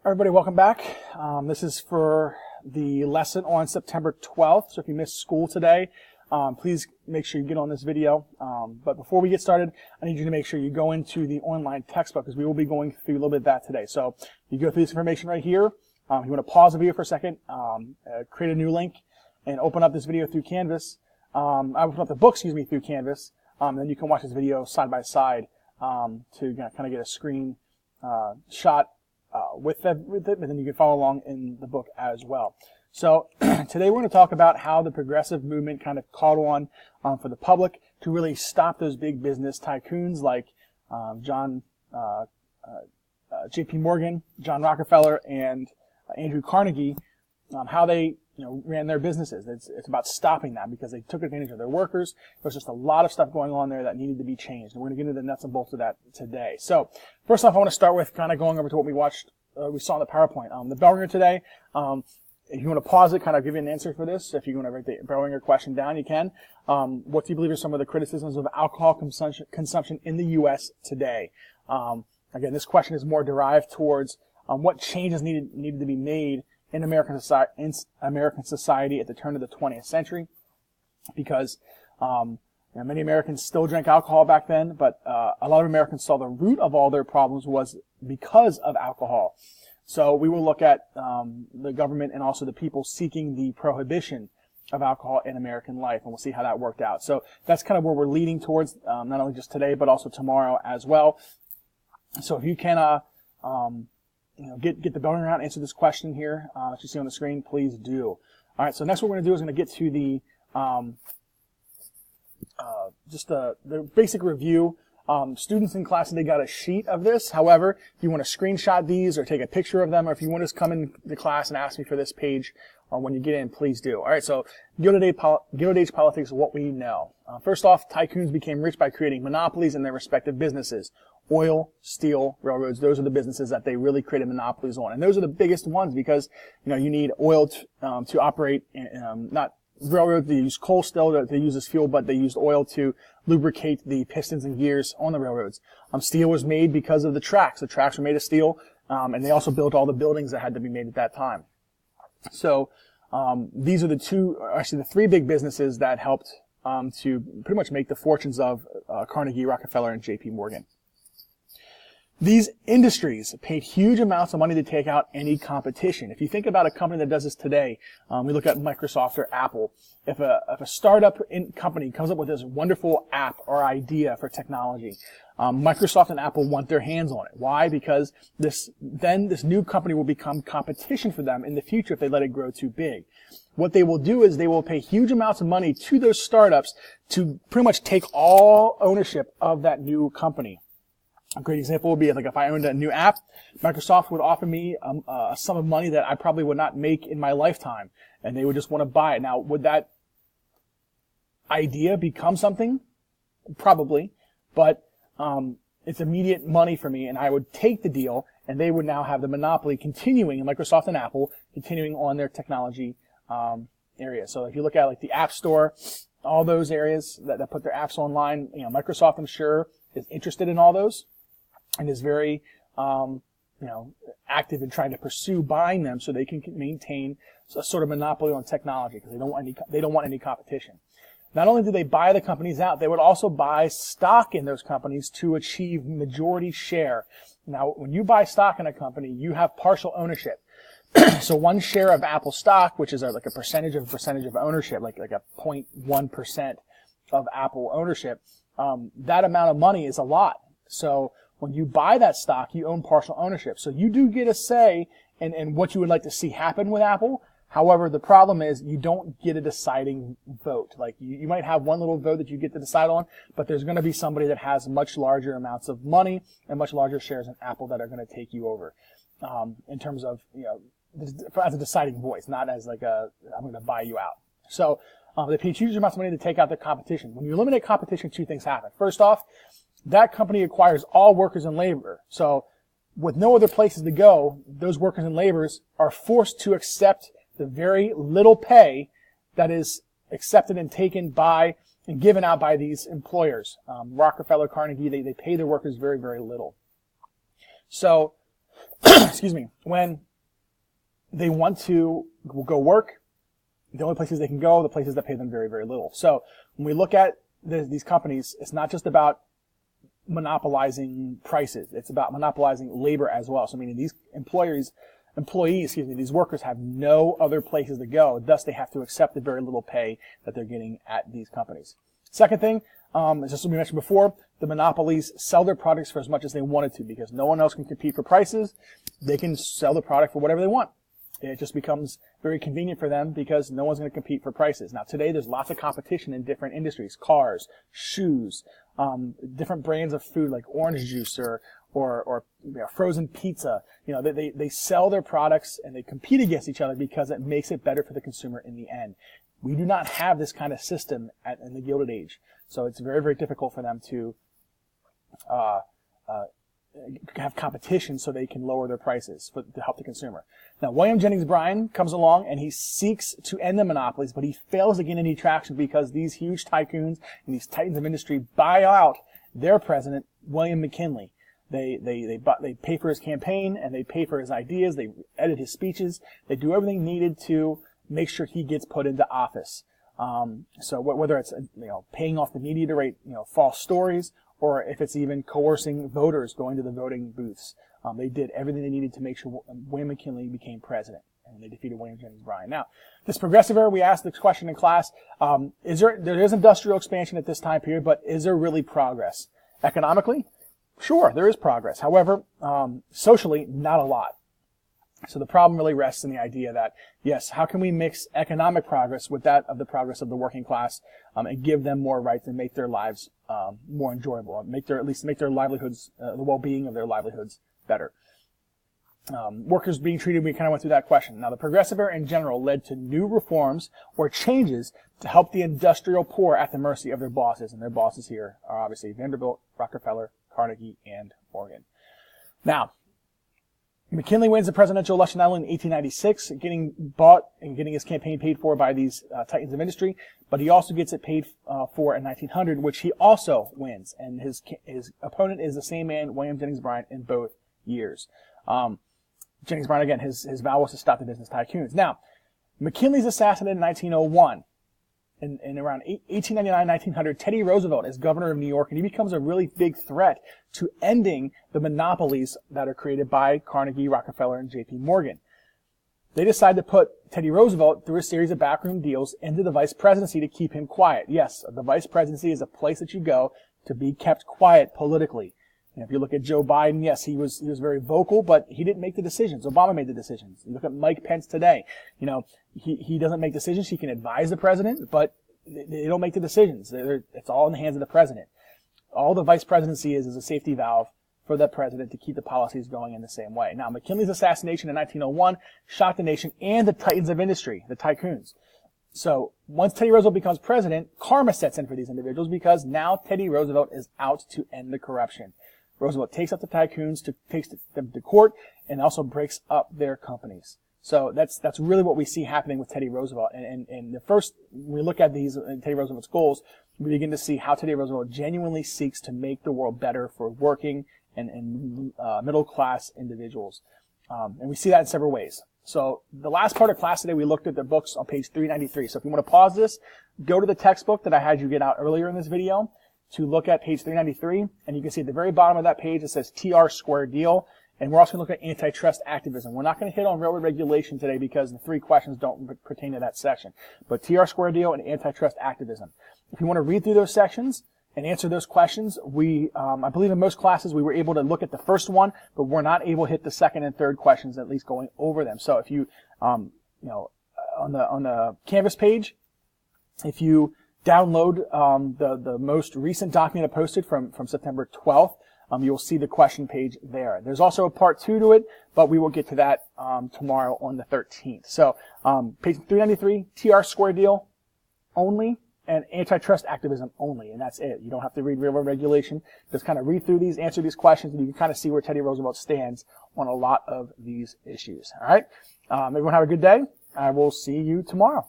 Everybody, welcome back. This is for the lesson on September 12th. So if you missed school today, please make sure you get on this video. But before we get started, I need you to make sure you go into the online textbook because we will be going through a little bit of that today. So you go through this information right here. If you want to pause the video for a second, create a new link, and open up this video through Canvas. I open up the book, through Canvas. Then you can watch this video side by side to kind of get a screen shot with it, but then you can follow along in the book as well. So today we're going to talk about how the progressive movement kind of caught on for the public to really stop those big business tycoons like J.P. Morgan, John Rockefeller, and Andrew Carnegie, how they ran their businesses. It's about stopping that because they took advantage of their workers. There's just a lot of stuff going on there that needed to be changed. And we're going to get into the nuts and bolts of that today. So first off, I want to start with kind of going over to what we saw in the PowerPoint. The bell ringer today, if you want to pause it, kind of give you an answer for this. If you want to write the bell ringer question down, you can. What do you believe are some of the criticisms of alcohol consumption in the U.S. today? Again, this question is more derived towards what changes needed to be made in American society at the turn of the 20th century, because many Americans still drank alcohol back then, but a lot of Americans saw the root of all their problems was because of alcohol. So we will look at the government and also the people seeking the prohibition of alcohol in American life, and we'll see how that worked out. So that's kind of where we're leading towards, not only just today, but also tomorrow as well. So if you can get the bell ringer out and answer this question here that you see on the screen, please do. All right, so next what we're going to do is going to get to the the basic review. Students in class, they got a sheet of this. However, if you want to screenshot these or take a picture of them, or if you want to just come into class and ask me for this page when you get in, please do. All right, so Gilded Age politics, what we know. First off, tycoons became rich by creating monopolies in their respective businesses. Oil, steel, railroads, those are the businesses that they really created monopolies on. And those are the biggest ones because, you need oil to operate, not railroads, they use coal still to use as fuel, but they used oil to lubricate the pistons and gears on the railroads. Steel was made because of the tracks. The tracks were made of steel, and they also built all the buildings that had to be made at that time. So, these are the three big businesses that helped, to pretty much make the fortunes of, Carnegie, Rockefeller, and J.P. Morgan. These industries paid huge amounts of money to take out any competition. If you think about a company that does this today, we look at Microsoft or Apple. If a startup company comes up with this wonderful app or idea for technology, Microsoft and Apple want their hands on it. Why? Because this new company will become competition for them in the future if they let it grow too big. What they will do is they will pay huge amounts of money to those startups to pretty much take all ownership of that new company. A great example would be if I owned a new app, Microsoft would offer me a sum of money that I probably would not make in my lifetime, and they would just want to buy it. Now, would that idea become something? Probably, but it's immediate money for me, and I would take the deal, and they would now have the monopoly continuing, Microsoft and Apple, continuing on their technology area. So if you look at the App Store, all those areas that put their apps online, Microsoft, I'm sure, is interested in all those. And is very, active in trying to pursue buying them so they can maintain a sort of monopoly on technology because they don't want any competition. Not only do they buy the companies out, they would also buy stock in those companies to achieve majority share. Now, when you buy stock in a company, you have partial ownership. So one share of Apple stock, which is a percentage of ownership, like a 0.1% of Apple ownership, that amount of money is a lot. So when you buy that stock, you own partial ownership. So you do get a say in what you would like to see happen with Apple. However, the problem is you don't get a deciding vote. You might have one little vote that you get to decide on, but there's going to be somebody that has much larger amounts of money and much larger shares in Apple that are going to take you over, in terms of, as a deciding voice, not as I'm going to buy you out. So, they pay huge amounts of money to take out the competition. When you eliminate competition, two things happen. First off, that company acquires all workers and labor. So with no other places to go, those workers and laborers are forced to accept the very little pay that is accepted and taken by and given out by these employers. Rockefeller, Carnegie, they pay their workers very, very little. So excuse me, when they want to go work, the only places they can go, the places that pay them very, very little. So when we look at these companies, it's not just about monopolizing prices. It's about monopolizing labor as well. So meaning these employees, these workers have no other places to go. Thus, they have to accept the very little pay that they're getting at these companies. Second thing, as just we mentioned before, the monopolies sell their products for as much as they wanted to because no one else can compete for prices. They can sell the product for whatever they want. It just becomes very convenient for them because no one's going to compete for prices. Now, today, there's lots of competition in different industries, cars, shoes, different brands of food like orange juice or frozen pizza. They sell their products and they compete against each other because it makes it better for the consumer in the end. We do not have this kind of system in the Gilded Age. So it's very, very difficult for them to have competition so they can lower their prices to help the consumer. Now, William Jennings Bryan comes along and he seeks to end the monopolies, but he fails to gain any traction because these huge tycoons and these titans of industry buy out their president, William McKinley. They pay for his campaign and they pay for his ideas. They edit his speeches. They do everything needed to make sure he gets put into office. So whether it's paying off the media to write false stories, or if it's even coercing voters going to the voting booths, they did everything they needed to make sure William McKinley became president, and they defeated William Jennings Bryan. Now, this progressive era, we asked this question in class: there is industrial expansion at this time period, but is there really progress economically? Sure, there is progress. However, socially, not a lot. So the problem really rests in the idea that, yes, how can we mix economic progress with that of the progress of the working class and give them more rights and make their lives more enjoyable, at least make their livelihoods, the well-being of their livelihoods better. Workers being treated, we kind of went through that question. Now, the progressive era in general led to new reforms or changes to help the industrial poor at the mercy of their bosses. And their bosses here are obviously Vanderbilt, Rockefeller, Carnegie, and Morgan. Now, McKinley wins the presidential election not only in 1896, getting bought and getting his campaign paid for by these titans of industry, but he also gets it paid for in 1900, which he also wins. And his opponent is the same man, William Jennings Bryan, in both years. Jennings Bryan, again, his vow was to stop the business tycoons. Now, McKinley's assassinated in 1901. In around 1899, 1900, Teddy Roosevelt is governor of New York, and he becomes a really big threat to ending the monopolies that are created by Carnegie, Rockefeller, and J.P. Morgan. They decide to put Teddy Roosevelt through a series of backroom deals into the vice presidency to keep him quiet. Yes, the vice presidency is a place that you go to be kept quiet politically. And if you look at Joe Biden, yes, he was very vocal, but he didn't make the decisions. Obama made the decisions. You look at Mike Pence today. He doesn't make decisions. He can advise the president, but they don't make the decisions. It's all in the hands of the president. All the vice presidency is a safety valve for the president to keep the policies going in the same way. Now, McKinley's assassination in 1901 shocked the nation and the titans of industry, the tycoons. So once Teddy Roosevelt becomes president, karma sets in for these individuals because now Teddy Roosevelt is out to end the corruption. Roosevelt takes up the tycoons, takes them to court, and also breaks up their companies. So that's really what we see happening with Teddy Roosevelt. And the first, when we look at these Teddy Roosevelt's goals, we begin to see how Teddy Roosevelt genuinely seeks to make the world better for working and middle class individuals. And we see that in several ways. So the last part of class today, we looked at the books on page 393. So if you want to pause this, go to the textbook that I had you get out earlier in this video to look at page 393, and you can see at the very bottom of that page it says TR square deal, and we're also going to look at antitrust activism. We're not going to hit on railroad regulation today because the 3 questions don't pertain to that section, but TR square deal and antitrust activism. If you want to read through those sections and answer those questions, I believe in most classes we were able to look at the first one, but we're not able to hit the second and third questions, at least going over them. So if you, on the Canvas page, if you download the most recent document I posted from September 12th. You'll see the question page there. There's also a part 2 to it, but we will get to that tomorrow on the 13th. So page 393, TR square deal only, and antitrust activism only, and that's it. You don't have to read railroad regulation. Just kind of read through these, answer these questions, and you can kind of see where Teddy Roosevelt stands on a lot of these issues. All right? Everyone have a good day. I will see you tomorrow.